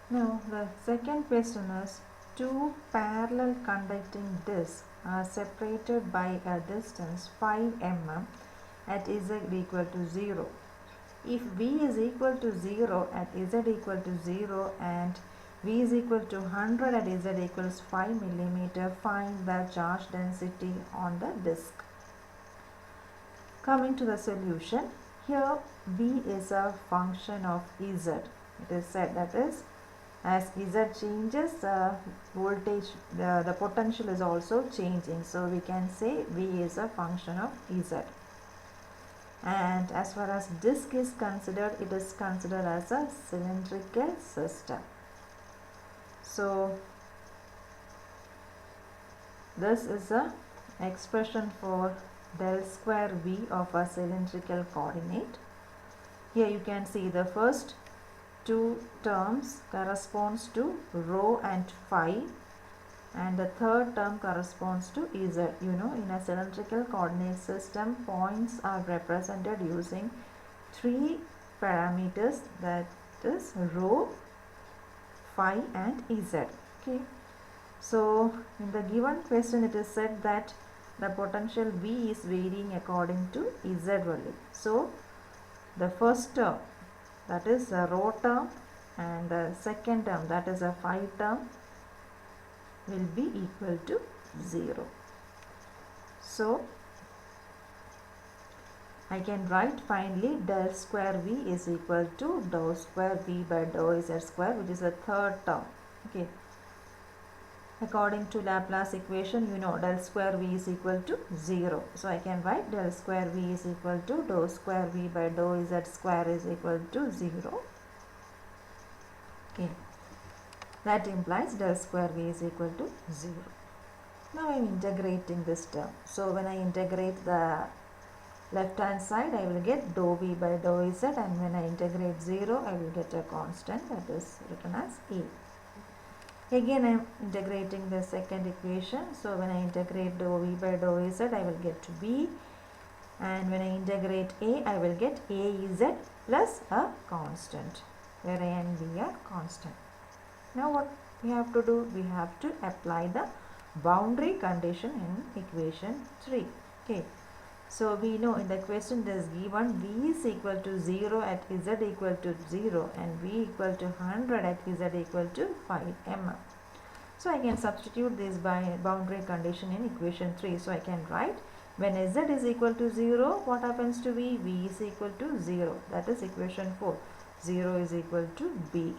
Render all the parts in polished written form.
Now the second question is, two parallel conducting discs are separated by a distance 5 mm at z equal to 0. If v is equal to 0 at z equal to 0 and v is equal to 100 at z equals 5 mm, find the charge density on the disc. Coming to the solution, here v is a function of z. It is said that is, as z changes, voltage, the potential is also changing. So we can say v is a function of z. And as far as disk is considered, it is considered as a cylindrical system. So this is a expression for del square v of a cylindrical coordinate. Here you can see the first two terms corresponds to rho and phi, and the third term corresponds to z. You know, in a cylindrical coordinate system, points are represented using three parameters, that is rho, phi and z. Okay. So in the given question it is said that the potential V is varying according to z only. So the first term, that is a rho term, and the second term, that is a phi term, will be equal to 0. So I can write finally del square V is equal to dou square V by dou z square, which is the third term. Okay. According to Laplace equation, you know del square V is equal to 0. So I can write del square V is equal to dou square V by dou z square is equal to 0. Okay. That implies del square V is equal to 0. Now I am integrating this term. So when I integrate the left hand side, I will get dou V by dou z, and when I integrate 0, I will get a constant that is written as A. Again I am integrating the second equation. So when I integrate dou V by dou z, I will get B, and when I integrate A, I will get AZ plus a constant, where A and B are constant. Now what we have to do? We have to apply the boundary condition in equation 3. Okay. So we know in the question it is given V is equal to 0 at z equal to 0 and V equal to 100 at z equal to 5 mm. So I can substitute this by boundary condition in equation 3. So I can write, when z is equal to 0, what happens to V? V is equal to 0. That is equation 4. 0 is equal to B.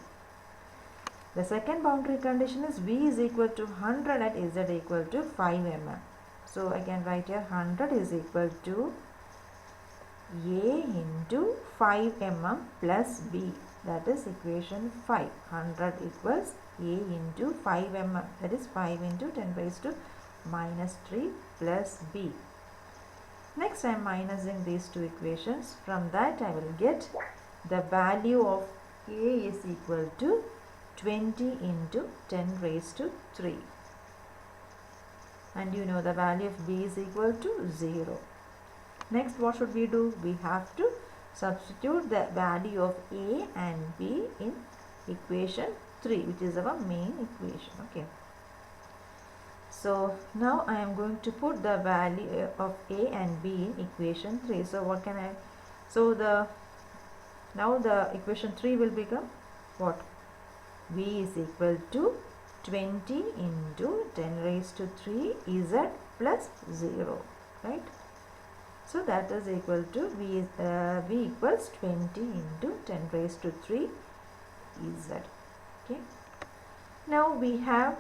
The second boundary condition is V is equal to 100 at z equal to 5 mm. So I can write here 100 is equal to A into 5 mm plus B. That is equation 5. 100 equals A into 5 mm. That is 5 into 10 raised to minus 3 plus B. Next I am minusing these two equations. From that I will get the value of A is equal to 20 into 10 raised to 3. And you know the value of B is equal to 0. Next what should we do? We have to substitute the value of A and B in equation 3, which is our main equation. Okay. So now I am going to put the value of A and B in equation 3. So what can I? So now the equation 3 will become what? V is equal to 20 into 10 raised to 3 z plus 0, right? So that is equal to V equals 20 into 10 raised to 3 z. Okay. Now we have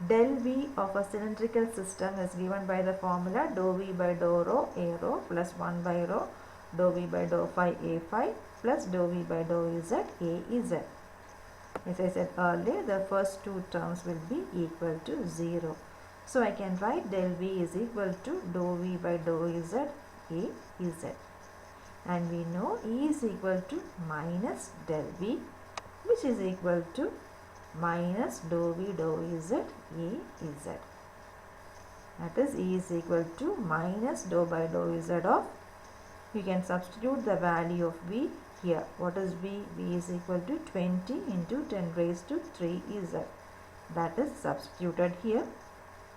del V of a cylindrical system is given by the formula dou V by dou rho A rho plus 1 by rho dou V by dou phi A phi plus dou V by dou z A z. As I said earlier, the first two terms will be equal to 0. So I can write del V is equal to dou V by dou z A z. And we know E is equal to minus del V, which is equal to minus dou V dou z A z. That is, E is equal to minus dou by dou z of, we can substitute the value of V here. What is V? V is equal to 20 into 10 raised to 3z. That is substituted here,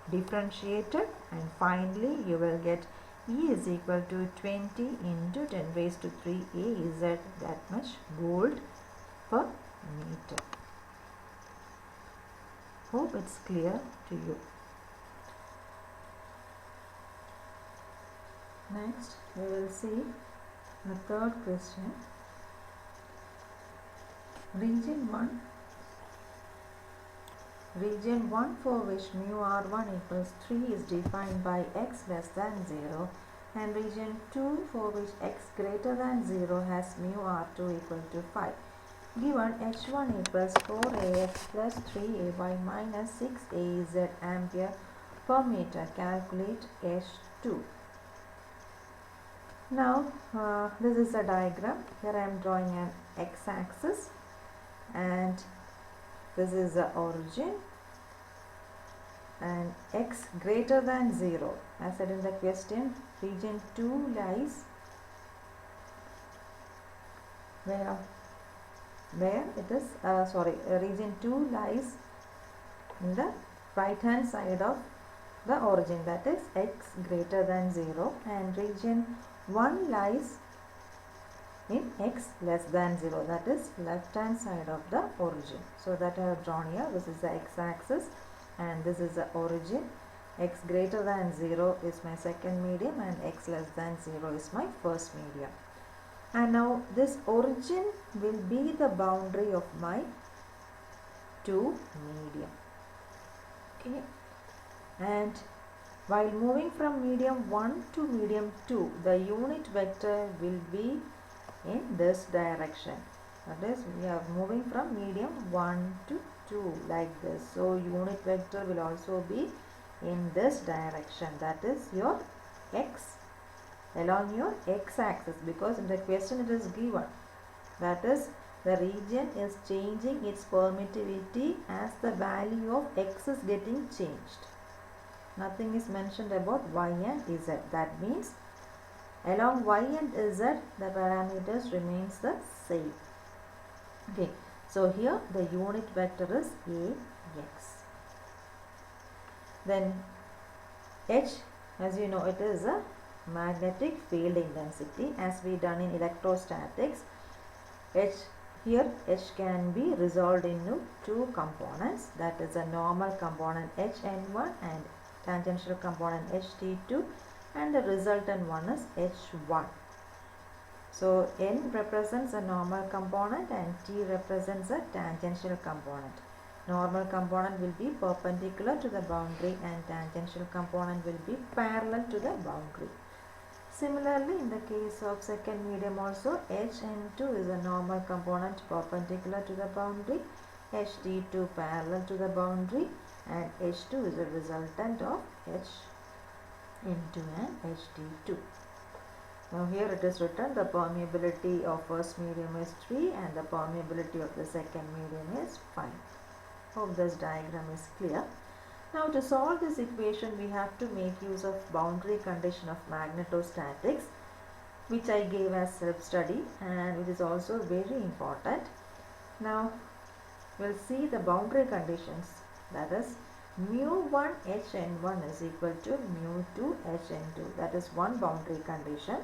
differentiated, and finally you will get E is equal to 20 into 10 raised to 3 Az, that much volt per meter. Hope it's clear to you. Next, we will see the third question. Region 1 for which mu r1 equals 3 is defined by x less than 0, and region 2 for which x greater than 0 has mu r2 equal to 5. Given h1 equals 4ax plus 3ay minus 6az ampere per meter, calculate h2. Now this is a diagram. Here I am drawing an x-axis and this is the origin, and x greater than 0. As said in the question, region 2 lies where it is region 2 lies in the right hand side of the origin, that is x greater than 0, and region 1 lies in x less than 0, that is left hand side of the origin. So that I have drawn here. This is the x-axis and this is the origin. X greater than 0 is my second medium and x less than 0 is my first medium. And now this origin will be the boundary of my two medium. Okay. And while moving from medium 1 to medium 2, the unit vector will be in this direction. That is, we are moving from medium 1 to 2 like this. So unit vector will also be in this direction. That is your x along your x-axis, because in the question it is given. That is, the region is changing its permittivity as the value of x is getting changed. Nothing is mentioned about y and z. That means along y and z the parameters remains the same. Okay, so here the unit vector is ax. Then h, as you know, it is a magnetic field intensity, as we done in electrostatics. Here h can be resolved into two components, that is a normal component hn1 and tangential component ht2, and the resultant one is h1. So n represents a normal component and t represents a tangential component. Normal component will be perpendicular to the boundary and tangential component will be parallel to the boundary. Similarly, in the case of second medium also, hn2 is a normal component perpendicular to the boundary, ht2 parallel to the boundary, and h2 is a resultant of hn2 and ht2. Now here it is written the permeability of first medium is 3 and the permeability of the second medium is 5. Hope this diagram is clear. Now to solve this equation we have to make use of boundary condition of magnetostatics, which I gave as self-study and it is also very important. Now we'll see the boundary conditions, that is mu1 hn1 is equal to mu2 hn2, that is one boundary condition,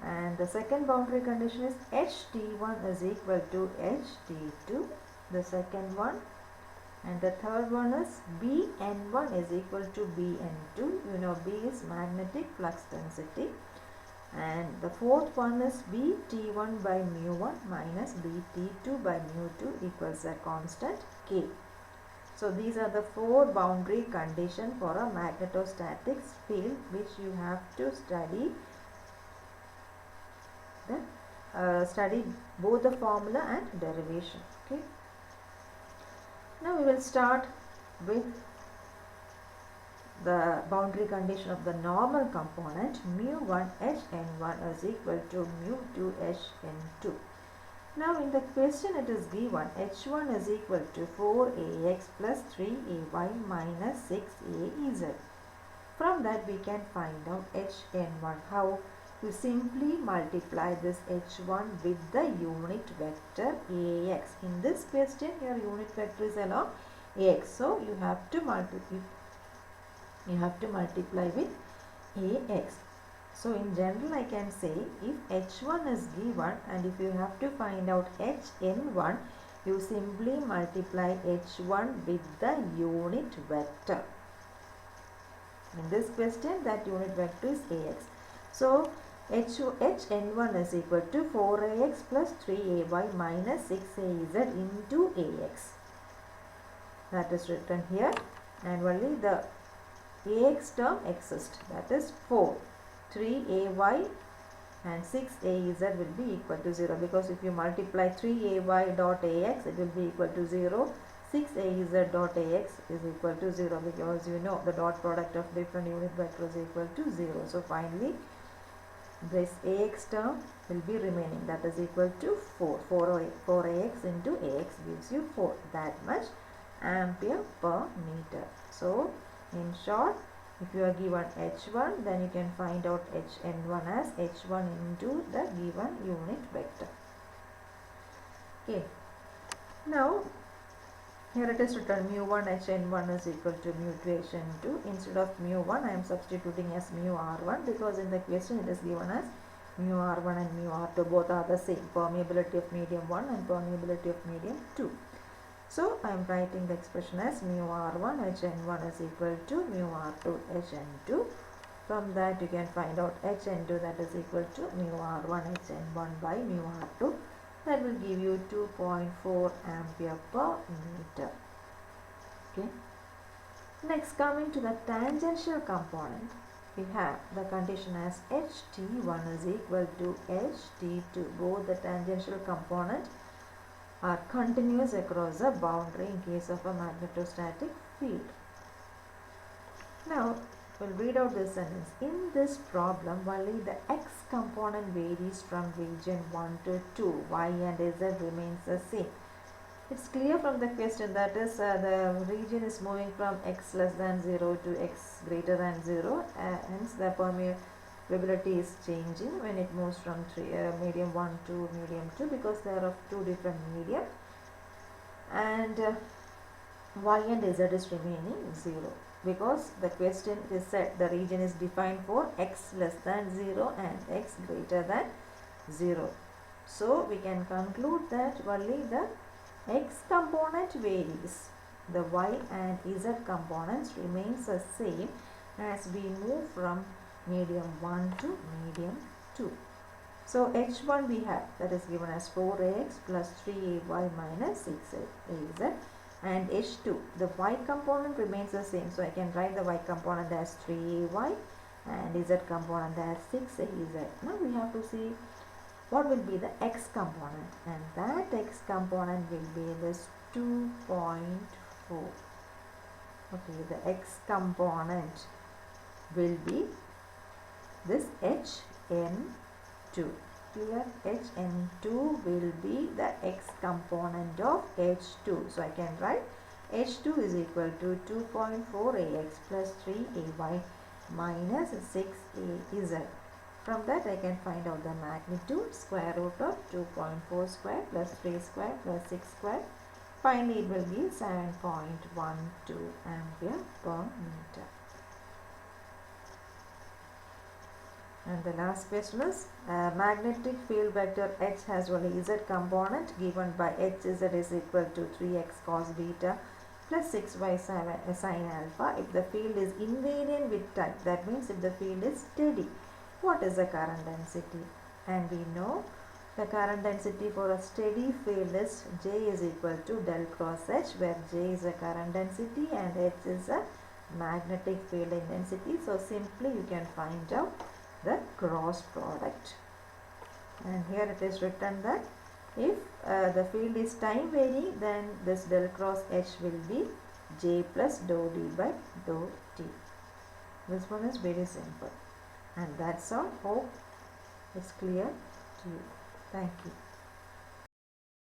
and the second boundary condition is ht1 is equal to ht2, the second one, and the third one is bn1 is equal to bn2. You know B is magnetic flux density, and the fourth one is bt1 by mu1 minus bt2 by mu2 equals a constant k. So these are the four boundary conditions for a magnetostatics field which you have to study. Study both the formula and derivation. Okay. Now we will start with the boundary condition of the normal component mu1 hn1 is equal to mu2 hn2. Now in the question it is given h1 is equal to 4ax plus 3ay minus 6az. From that we can find out hn1. How? you simply multiply this h1 with the unit vector ax. In this question, your unit vector is along ax, so you have to multiply with ax. So in general, I can say if h1 is given and if you have to find out hn1, you simply multiply h1 with the unit vector. In this question, that unit vector is ax. So hn1 is equal to 4ax plus 3ay minus 6az into ax. That is written here, and only the ax term exists, that is 4. 3ay and 6az will be equal to 0, because if you multiply 3ay dot ax, it will be equal to 0. 6az dot ax is equal to 0, because you know the dot product of different unit vectors is equal to 0. So finally this ax term will be remaining, that is equal to 4. 4ax into ax gives you 4, that much ampere per meter. So in short, if you are given h1, then you can find out hn1 as h1 into the given unit vector. Okay. Now here it is written mu1 hn1 is equal to mu2 hn2. Instead of mu1, I am substituting as mu r1, because in the question it is given as mu r1 and mu r2, both are the same, permeability of medium 1 and permeability of medium 2. So I am writing the expression as mu r1 hn1 is equal to mu r2 hn2. From that you can find out hn2, that is equal to mu r1 hn1 by mu r2. That will give you 2.4 ampere per meter. Okay. Next, coming to the tangential component, we have the condition as ht1 is equal to ht2. Both the tangential component are continuous across the boundary in case of a magnetostatic field. Now we'll read out this sentence. In this problem, only the x component varies from region 1 to 2. Y and z remains the same. It's clear from the question, that is the region is moving from x less than 0 to x greater than 0. Hence the permeability is changing when it moves from medium 1 to medium 2, because they are of two different medium, and y and z is remaining 0, because the question is said the region is defined for x less than 0 and x greater than 0. So we can conclude that only the x component varies, the y and z components remains the same as we move from medium 1 to medium 2. So h1 we have, that is given as 4ax plus 3ay minus 6az, and h2, the y component remains the same, so I can write the y component as 3ay and z component as 6az. Now we have to see what will be the x component, and that x component will be this 2.4. Okay, the x component will be this hn2. Here hn2 will be the x component of h2. So I can write h2 is equal to 2.4ax plus 3ay minus 6az. From that I can find out the magnitude, square root of 2.4 square plus 3 square plus 6 square. Finally it will be 7.12 ampere per meter. And the last question is, magnetic field vector H has only z component given by hz is equal to 3x cos beta plus 6y sin alpha. If the field is invariant with time, that means if the field is steady, what is the current density? And we know the current density for a steady field is J is equal to del cross H, where J is a current density and H is a magnetic field intensity. So simply you can find out the cross product. And here it is written that if the field is time varying, then this del cross H will be J plus dou D by dou T. This one is very simple. And that's all. Hope it's clear to you. Thank you.